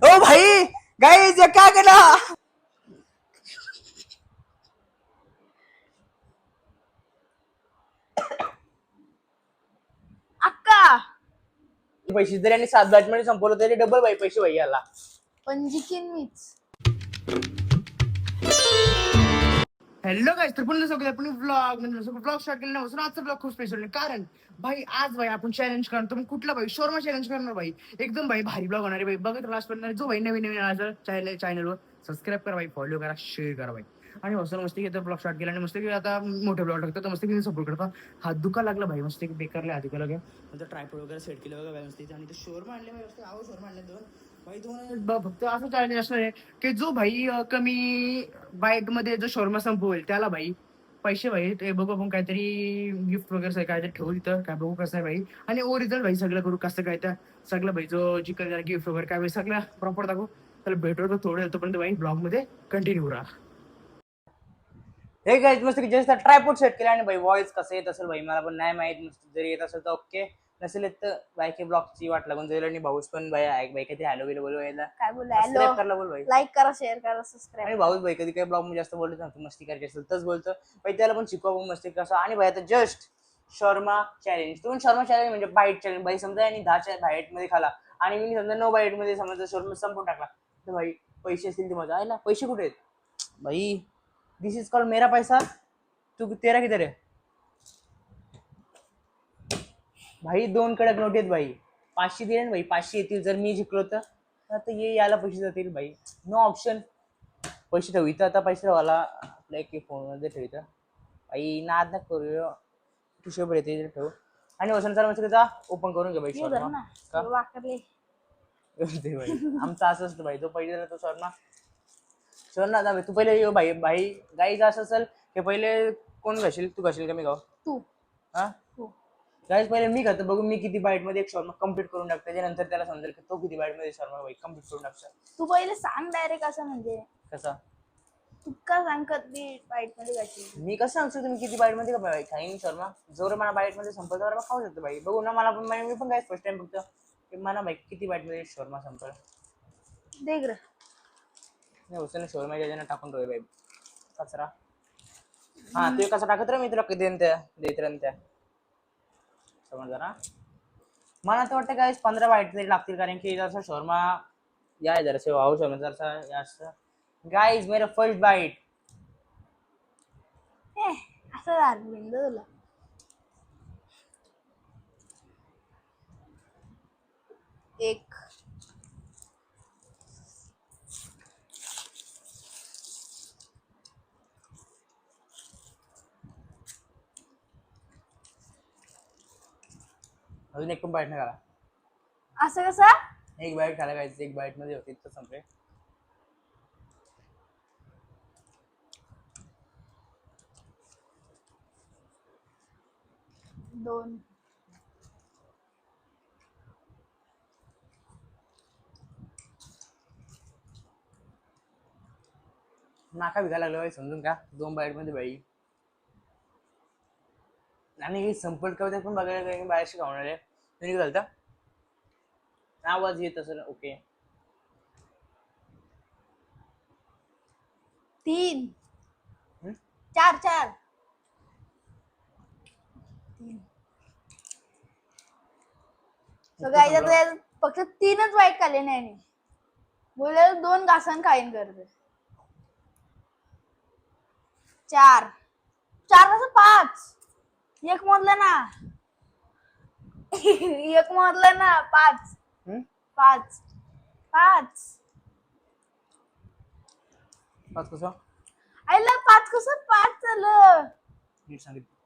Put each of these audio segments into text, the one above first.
ओ भाई गाइस ये क्या करा? अक्का पैसे जरी आणि 7 बॅट मध्ये संपवलं तरी डबल भाई पैसे भाई याला. पण जिंकेन मीच. हॅलो गाइस, तर पुन्हा सगळं आपण व्लॉग म्हणजे व्लॉग स्टार्ट केलं नव्हतं. आजचा व्लॉग खूप स्पेशल आहे कारण भाई आज भाई आपण चॅलेंज करणार. तुम्ही कुठला भाई शोरमा चॅलेंज करणार भाई. एकदम भाई भारी ब्लॉग होणार आहे भाई. बघत लास्ट पर्यंत जो भाई नवीन नवीन आज चॅनलवर सबस्क्राईब करा भाई, फॉलो करा, शेअर करा भाई. आणि हसून मस्ती घेतो ब्लॉग स्टार्ट केला आणि मस्त की आता मोठे ब्लॉग टाकतो तर मस्त की सपोर्ट करता. हात दुखा लागला भाई, मस्त की बेकारले हात दुखा लागला. नंतर ट्रायपॉड वगैरे सेट केलं वगैरे व्यवस्थित आणि ते शोरमा आणले व्यवस्थित. आहो शोरमा आणले दोन भाई. दोन फक्त असं चॅलेंज असणार आहे की जो भाई कमी बाईट मध्ये जो शोरमा संपवेल त्याला भाई पैसे भाई. ते बघू आपण काहीतरी गिफ्ट वगैरे काहीतरी ठेवू तिथं. काय बघू कसं आहे भाई. आणि ओरिजिनल भाई सगळं करू कसं काय त्या सगळं भाई जो जिकडे गिफ्ट वगैरे काय भाई सगळं प्रॉपर दाखवू. त्याला भेटू तर थोडं तोपर्यंत भाई ब्लॉग मध्ये कंटिन्यू राहा. हे गाइस मस्त की जस्ट ट्रायपॉड सेट केला आणि भाई वॉइस कसं येत असेल भाई मला पण नाही माहित. जरी येत असेल तर ओके, नसेल येत तर बायके ब्लॉगची वाट लागून जाईल. आणि भाऊस पण भाई ऐक भाई कधी हॅलो गेलो बोलवायला काय बोल हॅलो, सबस्क्राईब करायला बोल भाई. लाईक करा, शेअर करा, आणि सबस्क्राईब. भाऊस भाई कधी काही ब्लॉग मध्ये जास्त बोलत नव्हतं, मस्ती करायची असेल तरच बोलतो भाई. त्याला पण शिकवा मस्ती कसं. आणि भाई आता जस्ट शर्मा चॅलेंज. तुम्ही शर्मा चॅलेंज म्हणजे बाईट चॅलेंज भाई समजा. आणि 10 बाईट मध्ये खाला आणि मी समजा 9 बाईट मध्ये समजा शर्मा संपून टाकला तर भाई पैसे असतील ते माझा आयला. पैसे कुठे आहेत भाई? दिस इज कॉल्ड मेरा पैसा. तू तेरा किधर आहे भाई? 2 कडक नोट आहेत भाई. 500 दिले ना भाई, 500 येतील जर मी जिंकलो तर. आता ये याला पैसे जातील भाई. No option. पैसे ठेवित आता. पैसे ठेवायला आपल्या एक फोन मध्ये ठेवित भाई. नाद ना करू हिशोब येते ठेवू. आणि वसंत सर म्हणजे जा ओपन करून घे भाई शर्मा. का वाकरले ते भाई आमचं असं असतं भाई. जो पहिले दिला तो शर्मा शर्मा जा भाई. तू पहिले येऊ भाई. भाई गाईज असं असेल हे पहिले कोण घाशील? तू घाशील का मी गाव? तू हा गाईज पहिले मी खातो बघू मी किती बाईट मध्ये एक शॉर्मा कम्प्लीट करून टाकतो. त्याच्यानंतर त्याला समजेल की तो किती बाईट मध्ये शॉर्मा भाई कम्प्लीट करून टाकतो. तू पहिले सांग डायरेक्ट असं म्हणजे कसा तू का सांग कधी बाईट मध्ये गाठी. मी कसं सांगतो तुम्ही किती बाईट मध्ये का खाईन शॉर्मा? जोर मला बाईट मध्ये संपल तर खाऊ शकतो भाई. बघू ना मला पण. मी पण काय फर्स्ट टाइम बघतो की मला भाई किती बाईट मध्ये शॉर्मा संपल. देख रे नाही हुसेन शॉर्मा याच्यानं टाकून ठेवले भाई कचरा. हा तू कसा टाकत रे मी तुला कधी देत रे त्या समज ना. मला तर वाटतं काय 15 बाईट तरी लागतील कारण की जसा शॉर्मा या जरासे वाहू शर्मा जरासा जास्त. गाईज मेरा फर्स्ट बाईट. असं झालं बिंद तुला. एक अजून एक पण बाईट नाही करा. असं कसं? एक बाईट खायला गायचं. एक बाईट मध्ये होते तर संपले. दोन नाका विकायला लागलं भाई समजून का. 2 बाईट मध्ये भाई. आणि संपट कवत्या पण बघायला काही बाहेरशी खावणार आहे. तुम्ही घालता आवाज येत असेल ओके. 3 4 4 सगळ्या फक्त 3च वाईट खाल्ले नाही. बोलले 2 घासन खाईन करते. 4 4 कसं 5 एक मोजलं ना. एक मोजलं ना 5 5 5 पाच कसं आईला 5 कसं 5 झालं. नीट सांगितलं.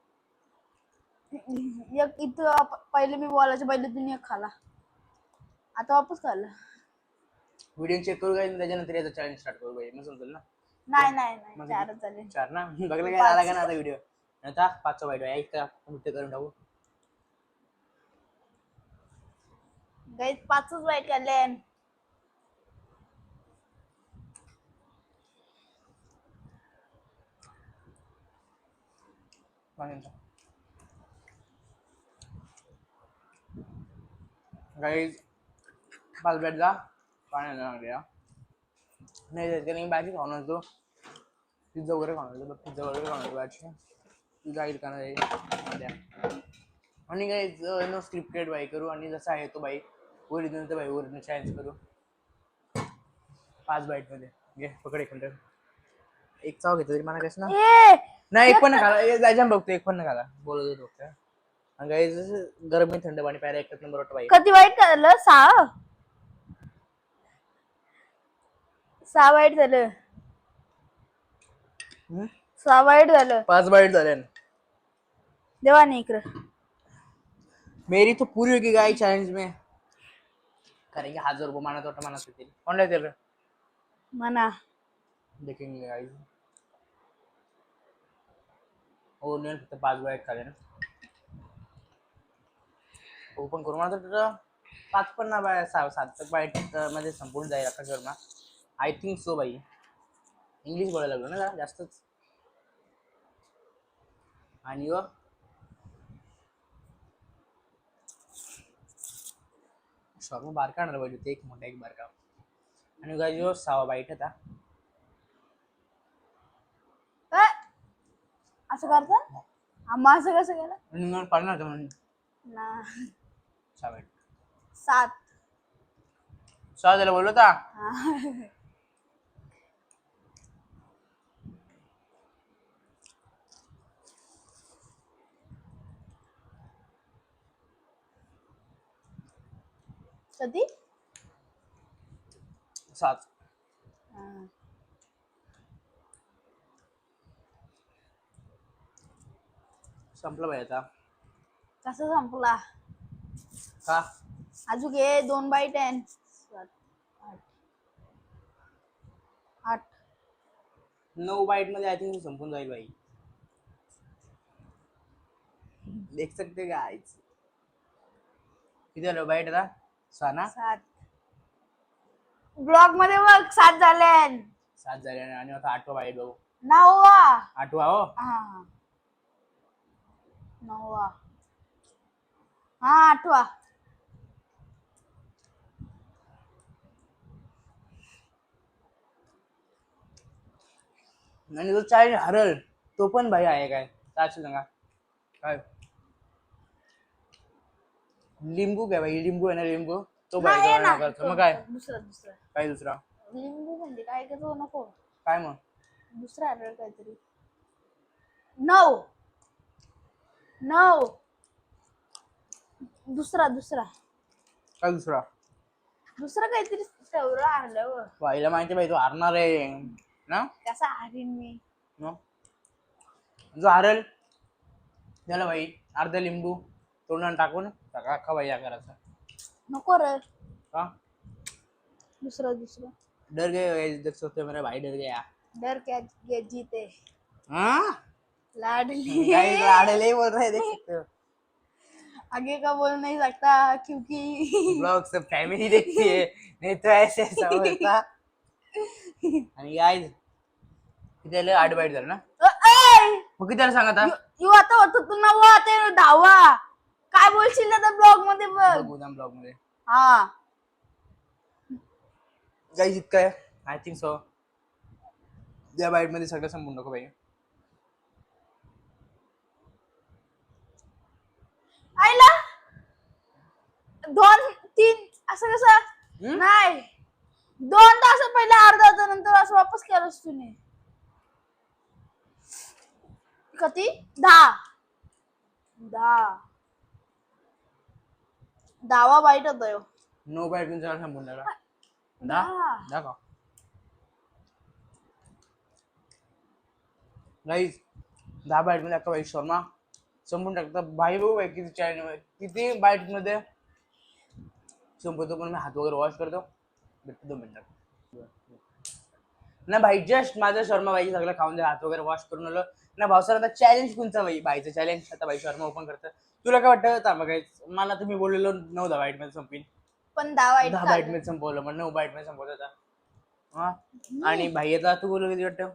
एक इथं पहिले मी बोलायचं पहिले तुम्ही एक खाला. आता वापस खाल्ला. व्हिडिओ चेक करू काय त्याच्यानंतर याचा चॅलेंज स्टार्ट करू भाई. मग समजेल ना. नाही मग 4च झाले. 4 ना बघलं काय आला का ना आता व्हिडिओ. आता 5चा बाईट आहे का नृत्य करून टाकू. गाईस 5च वाईट खाल्ले. गाईज 5 बाईट जा पाणी लागल्या नाही त्याने भाजी खाऊन होतो पिझ्झा वगैरे खाऊन होतो पिझ्झा वगैरे खाऊन होतो भाजी तुझा ऐक आणि काय नो स्क्रिप्टेड बाई करू आणि जसं आहे तो बाई ओरिजिनल तर बाई ओरिजिनल चॅलेंज करू 5 बाईट मध्ये घे पकड एक चाव घेतो तरी मला कसं ना ए नाही एक पण खाला जायच्या बघतो एक पण खाला बोलत होतो आणि गाईज गरम थंड पाणी प्यायला एकच नंबर वाटतं बाई किती वाईट झालं 6 वाईट झालं 6 वाईट झालं 5 बाईट झाले देवा नाही इकडं मेरी तो पूरी होगी गाई चैलेंज में करेंगे 1000 रुपये माना तो माना से कौन है तेरे मना देखेंगे गाइस और नहीं फक्त 5 बाईट खाले ना ओपन करू मला तर 5 पण ना बाय 7 बाईट मध्ये संपूर्ण जाईल आता Sharma I think so by English बोलायला लागलो ना जरा जास्तच आणि यो शर्मा बार काढणार पाहिजे एक मोठा एक बारका आणि गाइस यो 6 बाईट होता असं करतात आम्हा असं कसं केलं आणि मग पाडणार होतं म्हणून ना 6 बाईट 7 6 झालं बोललो होता कधी 7 संपलं बाई आता कसं संपला का अजून घे 2 बाईट आहे 8 9 बाईट मध्ये आय थिंक संपून जाईल बाई देख सकते गाइस किती झालं बाईट आता 6 ना 7 ब्लॉग मध्ये बघ 7 झाले 7 झाले आणि आता 8वा बाईट बघू 9वा 8वा हो हा 9वा हा 8वा आणि जो चाइल्ड हरल तो पण भाई आहे काय काय सांगा काय लिंबू काय भाई लिंबू आहे ना लिंबू तो नाही बाई ना, करतो मग काय दुसरा काय दुसरा लिंबू म्हणजे काय का तो नको काय मग दुसरा आढळ काहीतरी 9 दुसरा काय दुसरा काहीतरी तेवढं आणलं बाईला माहिती बाई तो हारणार आहे ना कसा हारीन मी मग जो हारल त्याला भाई अर्धा लिंबू तोंडात टाकून सगळा अख्खा भाई करायचा नको रे का दुसरा डर गए देख सकते हो मेरा भाई डर गया डर क्या जीते हाँ लाडली गाइस लाडले ही बोल रहे हैं देख सकते हो आगे का बोल नहीं सकता क्योंकि ब्लॉग सब फैमिली देखती है नहीं तो ऐसे ऐसा होता आणि गाइस किती झालं 8 बाईट झालं ना मग किती झालं सांग आता यू आता होतो तू 9वा ते 10वा काय बोलशील आता ब्लॉग मध्ये बघ बघू ना ब्लॉग मध्ये हा गाइस इतकं आहे आय थिंक सो त्या बाईट मध्ये सगळं संपून नको भाई आईला 2 3 असं कसं नाही 2 तास पहिले अर्धा तास नंतर असं वापस केलंस तुम्ही किती 10वा बाईट होता यो 9 बाईट मध्ये सगळं संपून टाकला 10 का गाइस 10 बाईट मध्ये अख्खा भाई शर्मा संपून टाकता भाई भाऊ भाई किती चॅनल किती बाईट मध्ये संपवतो पण मी हात वगैरे वॉश करतो भेटतो 2 मिनिटात ना भाई जस्ट माझा शर्मा भाई सगळं खाऊन दे हात वगैरे वॉश करून आलो ना भाऊसर आता चॅलेंज कोणचा भाई बाईचं चॅलेंज आता भाई शर्मा ओपन करतं तुला काय वाटतं थांबा काय मला तुम्ही बोललेलो 9 बाईट मध्ये संपीन पण 10 बाईट 10 बाईट मध्ये संपवलं मग 9 बाईट मध्ये संपवत होता हा आणि भाई आता तू बोलू किती वाटतं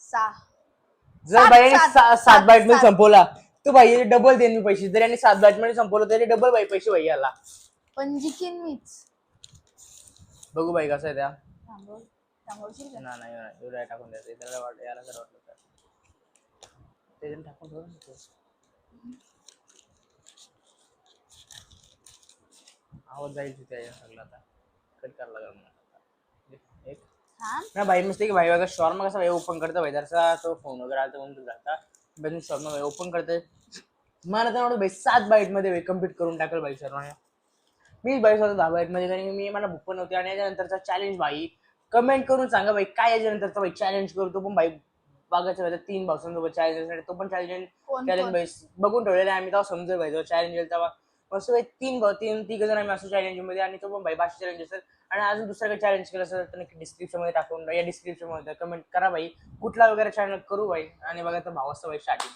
6 जर भाईने 7 बाईट मध्ये संपवला तो भाई डबल देईन मी पैसे जर यांनी 7 बाईट मध्ये संपवलं तरी डबल भाई पैसे भाई याला पण जिंकीन मीच बघू भाई कसं आहे त्या. थांबवशील का? नाही एवढं टाकून द्यायचं त्याला याला जर वाटलं तर ते टाकून ठेवू ना तू. आवाज जाईल तिथे सगळं आता कट करायला लागेल मला. एक थांब. ना भाई मस्त की भाई अगर शॉर्मा कसा भाई ओपन करता भाई जरसा तो फोन वगैरे आला तर म्हणून तो जाता पण शॉर्मा भाई ओपन करते मला तर वाटतं भाई 7 बाईट मध्ये भाई कम्प्लीट करून टाकेल भाई शर्माने. मी भाई स्वतः 10 बाईट मध्ये कारण मी मला भूक पण होती आणि याच्यानंतरचा चॅलेंज भाई कमेंट करून सांगा भाई काय याच्यानंतरचा भाई चॅलेंज करू तो पण भाई बघायचं भाई 3 भाऊसांसोबत चॅलेंज तो पण चॅलेंज कोण भाई बघून ठेवलेला आहे आम्ही तेव्हा समजेल भाई तो चॅलेंज येईल तेव्हा मस्त भाई 3 जण आम्ही असं चॅलेंज मध्ये आणि तो पण भाई 500 चॅलेंज असेल आणि अजून दुसरं काही चॅलेंज केलं असेल तर नक्की डिस्क्रिप्शन मध्ये टाकून या डिस्क्रिप्शन मध्ये कमेंट करा भाई कुठला वगैरे चॅनल करू भाई आणि बघा तर भाव असतं भाई स्टार्टिंग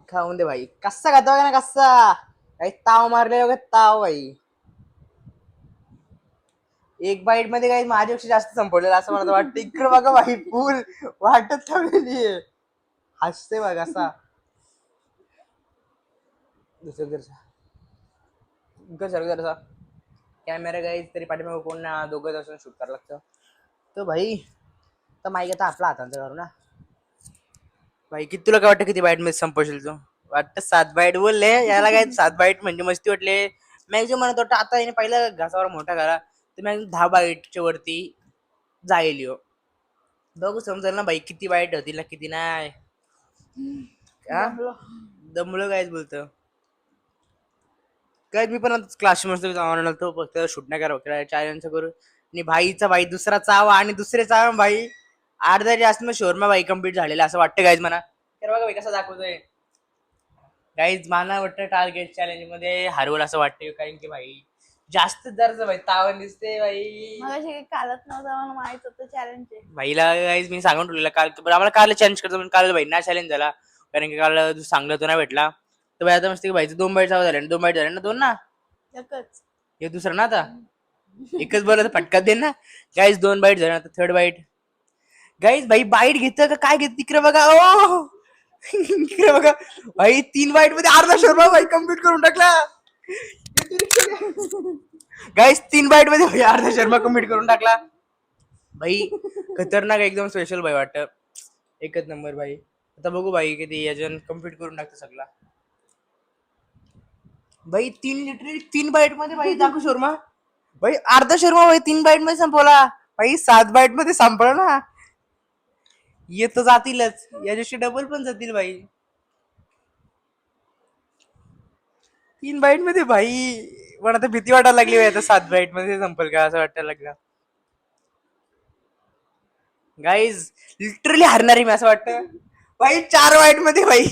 खाऊन दे भाई कसा खातो बघा ना कसा काही ताव मारले वगैरे ताव भाई एक बाईट मध्ये काही माझ्यापेक्षा जास्त संपवलेलं असं मला वाटतं इकडे बघा भाई फुल वाटत ठेवलेली आहे हसते बघ असा दुसरं कॅमेरा गाईज तरी पाठीमागं कोण ना दोघं असून शूट करावं लागतं तर भाई तर माईक आता आपला हातांचा करू ना भाई किती तुला काय वाटतं किती बाईट मध्ये संपवशील तू वाटतं 7 बाईट बोलले याला काय 7 बाईट म्हणजे मस्ती वाटले मॅक्झिमम म्हणत वाटतं आता याने पहिला घासावर मोठा करा तर मॅक्झिमम 10 बाईटच्या वरती जाईल यो बघू समजेल ना भाई किती बाईट होतील ना किती नाही दमलो कायच बोलतो काय मी पण क्लास मध्ये जाऊन तो फक्त शूट नाही करा चॅलेंज करू आणि भाईचा भाई दुसरा चावा आणि दुसरे चावा भाई अर्धा जास्त मग शोरमा भाई कम्प्लीट झालेला असं वाटतं गाईज मला तर बघा भाई कसं दाखवतोय गाईज मला वाटतं टार्गेट चॅलेंज मध्ये हरवल असं वाटतं कारण की भाई जास्त दर्ज भाई तावण दिसते भाई मगाशी कालच नव्हतं मला माहित होतं चॅलेंज आहे. भाईला गाईज मी सांगून ठेवलेलं काल आम्हाला काल चॅलेंज करतो काल भाई ना चॅलेंज झाला कारण की काल सांगलं तो नाही भेटला तर भाई आता मस्त की भाईचं 2 बाईट चावा झाले 2 बाईट झाले ना 2 ना एकच हे दुसरं ना आता एकच बोला तर फटका दे ना गाईज 2 बाईट झाले आता 3rd बाईट गाईज भाई बाईट घेतं का काय घेत तिकडे बघा ओ इकडे बघा भाई 3 बाईट मध्ये अर्धा शोरमा भाई कम्प्लीट करून टाकला गाईज 3 बाईट मध्ये भाई अर्धा शोरमा कम्प्लीट करून टाकला भाई खतरनाक एकदम स्पेशल भाई वाटतं एकच नंबर भाई आता बघू भाई किती याच्यान कम्प्लीट करून टाकतं सगळा भाई 3 बाईट मध्ये भाई दाखव शोरमा भाई अर्धा शोरमा भाई 3 बाईट मध्ये संपवला भाई 7 बाईट मध्ये संपला ना येत तर जातीलच याच्याशी डबल पण जातील भाई 3 बाईट मध्ये भाई पण आता भीती वाटायला लागली भाई आता 7 बाईट मध्ये संपेल का असं वाटायला लागलं गाईज लिटरली हरणारी मी असं वाटतं भाई 4 बाईट मध्ये भाई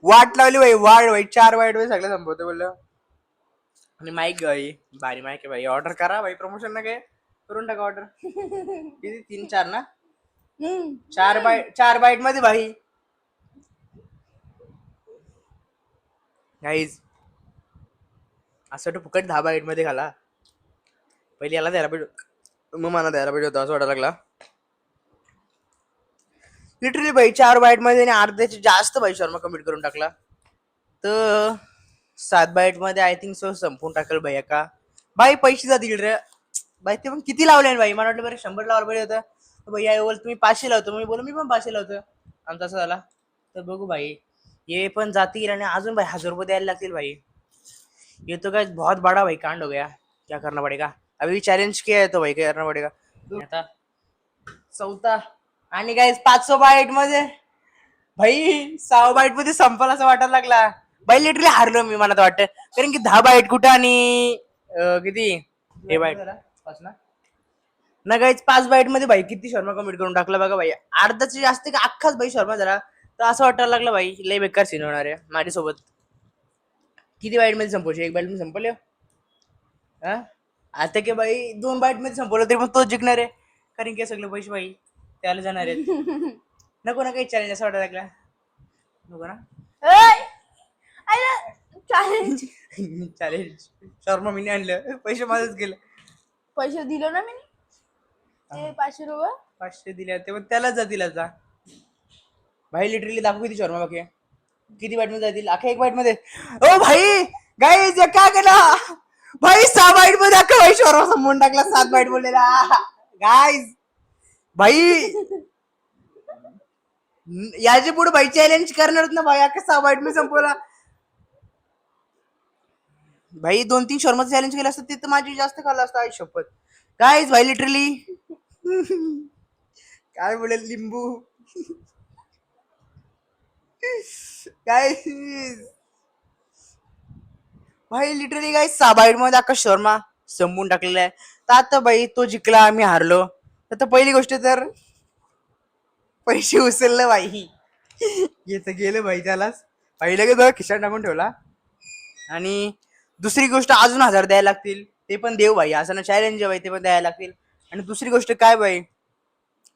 वाट लावली भाई वाट भाई 4 बाईट मध्ये सगळं संपवतो बोललं आणि माईक भाई भारी माईक आहे भाई ऑर्डर करा भाई प्रमोशन ना काय करून टाका ऑर्डर किती 3-4 ना 4 बाईट मध्ये भाई गाईज असं वाटतं फुकट 10 बाईट मध्ये खाला पहिले याला द्यायला पाहिजे मग मला द्यायला पाहिजे होतं असं वाटायला लागला लिटरली भाई 4 बाईट मध्ये आणि अर्ध्याचे जास्त भाई शर्मा कम्प्लीट करून टाकला तर 7 बाईट मध्ये आय थिंक सो संपून टाकेल भैया का भाई पैसे जातील रे भाई ते पण किती लावले भाई मला वाटलं बरं 100 लावायला पाहिजे होतं भैया बोल तुम्ही 500 लावतो मी बोल मी पण 500 लावतो आमचा असं झाला तर बघू भाई ये पण जातील आणि अजून भाई 1000 रुपये द्यायला लागतील भाई ये तो काय बहुत बड़ा भाई कांड हो गया क्या करना पड़ेगा अभी चैलेंज किया है तो भाई क्या करना पड़ेगा आता 4था आणि काय 500 बाईट मध्ये भाई 6 बाईट मध्ये संपल असं वाटायला लागला भाई लिटरली हारलो मी मला तर वाटतं कारण की 10 बाईट कुठं आणि किती हे बाईट ना गाईज 5 बाईट मध्ये भाई किती शर्मा कम्प्लीट करून टाकला बघा भाई अर्धाचे जास्त का अख्खाच भाई शर्मा झाला तर असं वाटायला लागलं भाई लय बेकार सीन होणार आहे माझ्यासोबत किती बाईट मध्ये संपवशील 1 बाईट मध्ये संपवले हा आता की भाई 2 बाईट मध्ये संपवलं तरी पण तोच जिंकणार आहे कारण की सगळे पैसे भाई त्याला जाणार आहेत नको ना काही चॅलेंज असं वाटायला लागला नको ना चॅलेंज चॅलेंज शर्मा मी आणलं पैसे माझंच गेलं पैसे दिले ना मी ते 500 रुपये 500 दिले ते पण त्यालाच जातील आता भाई लिटरली दाखव किती शर्मा बाकी किती बाईट मध्ये जातील अख्या 1 बाईट मध्ये ओ भाई गाईज काय केला भाई 6 बाईट मध्ये अख्खा भाई शोरमा संपवून टाकला 7 बाईट बोललेला गाईज भाई याच्या पुढे भाई चॅलेंज करणार ना भाई अख्खा 6 बाईट मी संपवला भाई 2-3 शोरमाचं चॅलेंज केलं असतं ते तर माझी जास्त खाल्लं असतं आई शपथ गाईज भाई लिटरली काय बोलेल लिंबू काय भाई लिटरली काय 6 बाईट मध्ये अख्खा शोरमा संपून टाकलेला आहे तर आता भाई तो जिंकला आम्ही हारलो तर पहिली गोष्ट तर पैसे उचललं भाई येतं गेलं भाई त्यालाच भाई लगेच खिशात टाकून ठेवला आणि दुसरी गोष्ट अजून 1000 द्यायला लागतील ते पण देऊ भाई असं ना चॅलेंज आहे भाई ते पण द्यायला लागतील आणि दुसरी गोष्ट काय भाई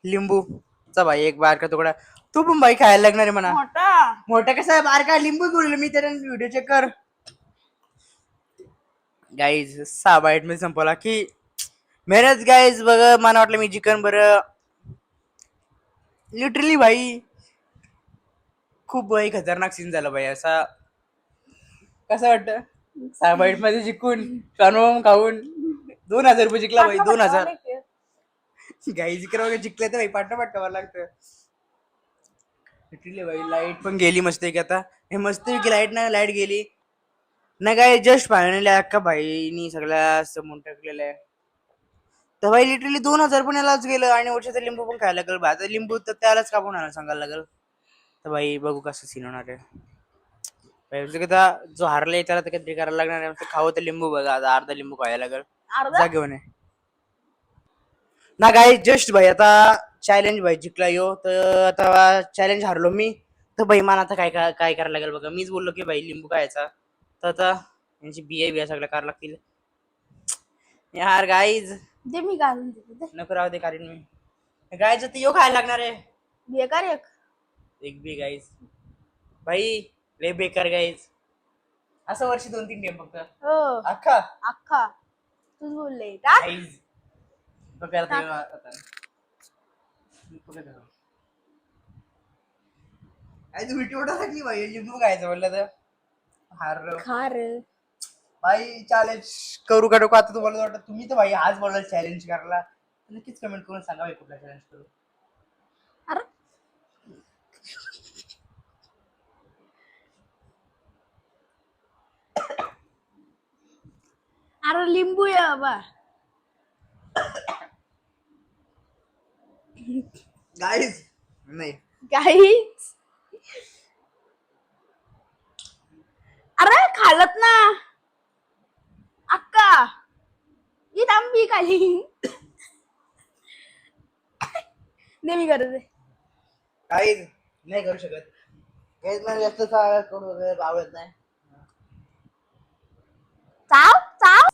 लिंबूचा भाई एक बारका तुकडा तू पण भाई खायला लागणार आहे म्हणा मोठा मोठा कसा आहे बारका लिंबू बोललो मी त्याला व्हिडिओ चेक कर गाईज 6 बाईट मध्ये संपवला की मेहनत गाईज बघ मला वाटलं मी चिकन बरं लिटरली भाई खूप भाई खतरनाक सीन झाला भाई असा कसं वाटतं 6 बाईट मध्ये जिंकून कन्फर्म खाऊन 2000 रुपये जिंकला भाई 2000 गाई जिकर वगैरे जिंकले तर भाई पाठोपाठ करावं लागतं लिटरली भाई लाईट पण गेली मस्त की आता हे मस्त की लाईट गेली ना काय जस्ट फायनली अख्खा भाईनी सगळ्या समोर टाकलेलं आहे तर भाई लिटरली 2000 पण यालाच गेलं आणि वर्षाचं लिंबू पण खायला लागलं भाई आता लिंबू तर त्यालाच कापून आणायला सांगायला लागल तर भाई बघू कसं सीन होणार आहे आता जो हारलाय त्याला तर काहीतरी करायला लागणार आहे खावं तर लिंबू बघा आता अर्धा लिंबू खायला लागल अर्धा जा घेऊन ये ना काय जस्ट भाई आता चॅलेंज भाई जिंकला यो तर आता चॅलेंज हारलो मी तर भाई मला आता काय काय करायला लागेल बघा मीच बोललो की भाई लिंबू खायचा तर आता यांची बिया सगळ्या करायला लागतील यार गाईज दे मी घालून देते नको राहू दे कारण मी गायचं तर यो खायला लागणार आहे बेकार एक बी गाईज भाई लय बेकार गाईज असं वर्षी 2-3 गेम फक्त हो अख्खा अख्खा तूच बोलले टाक गाईज बघा आता तुम्ही तेवढा लागली भाई लिंबू खायचं म्हणलं तर हारलो खा रे भाई चॅलेंज करू का नको आता तुम्हाला वाटतं तुम्ही तर भाई आज बोलाल चॅलेंज करायला नक्कीच कमेंट करून सांगा भाई कुठला चॅलेंज करू अरे अरे लिंबू आहे बाबा गाईज नाही काहीच अरे खालत ना अक्का ही तांबी खाली नेहमी करत आहे गाईज नाही करू शकत गाईज मला जास्त करू वगैरे आवडत नाही चाव चाव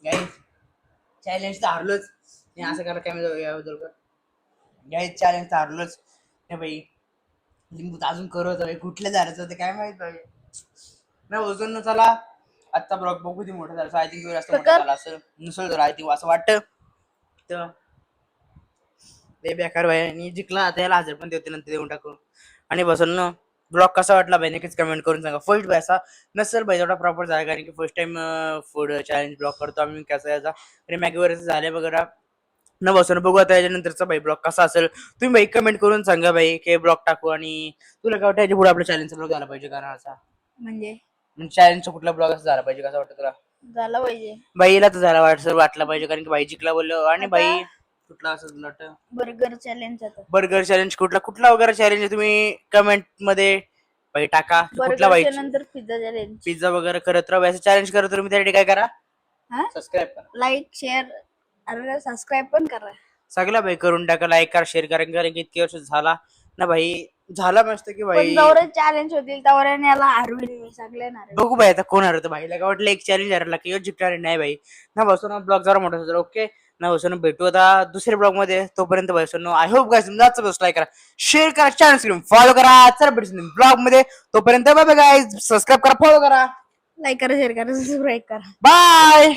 गाईज चॅलेंज तर हारलोच मी असं करा कॅमेरा गाईज चॅलेंज तर हारलोच हे भाई लिंबू तर अजून करत भाई कुठल्या झाडाचं ते काय माहित भाई नाही वजन न चला आजचा ब्लॉग बघू ती मोठा झाला आय थिंक जास्त मोठा झाला असं नसेल तर आय थिंक असं वाटतं तर ते बेकार भाई आणि जिंकला आता याला 1000 पण देते नंतर देऊन टाकू आणि बसून ना ब्लॉग कसा वाटला भाई नक्कीच कमेंट करून सांगा फर्स्ट भाई असा नसेल भाई तेवढा प्रॉपर झाला कारण की first time food challenge blog करतो आम्ही कसा याचा आणि मॅगी वगैरे झाले वगैरे न बसून बघू आता याच्यानंतरचा भाई ब्लॉग कसा असेल तुम्ही भाई कमेंट करून सांगा भाई की ब्लॉग टाकू आणि तुला काय वाटतं याच्या पुढे आपल्या चॅलेंजचा ब्लॉग झाला पाहिजे कारण असा म्हणजे चॅलेंजचा कुठला ब्लॉग असा झाला पाहिजे कसं वाटतं तुला झाला पाहिजे बाईला तर झाला वाटलं पाहिजे कारण की बाई जिंकला बोललो आणि बाई कुठला असं वाटतं बर्गर चॅलेंज आता बर्गर चॅलेंज कुठला वगैरे चॅलेंज तुम्ही कमेंट मध्ये भाई टाका कुठला भाई बर्गर नंतर पिझ्झा चॅलेंज पिझ्झा वगैरे करत राहा असं चॅलेंज करत तुम्ही त्यासाठी काय करा सबस्क्राईब करा लाईक शेअर अरे सबस्क्राईब पण करा सगळं भाई करून टाका लाईक करा शेअर करा कारण की इतके वर्ष झाला ना भाई झाला मस्त की पण भाई जवळ चॅलेंज होतील त्यावर याला हरवेल मी सगळ्यांना बघू भाई आता कोण हरवतं भाईला काय वाटलं एक चॅलेंज हरला की जिंकणार नाही भाई ना बसून ब्लॉग जरा मोठा झाला ओके ना बसून भेटू आता दुसऱ्या ब्लॉग मध्ये तोपर्यंत बसून आय होप गाइस तुमचा बस लाईक करा शेअर करा चॅनल फॉलो करा चला भेटू ब्लॉग मध्ये तोपर्यंत बाय बाय गाइस सबस्क्राईब करा फॉलो करा लाईक करा शेअर करा सबस्क्राईब करा बाय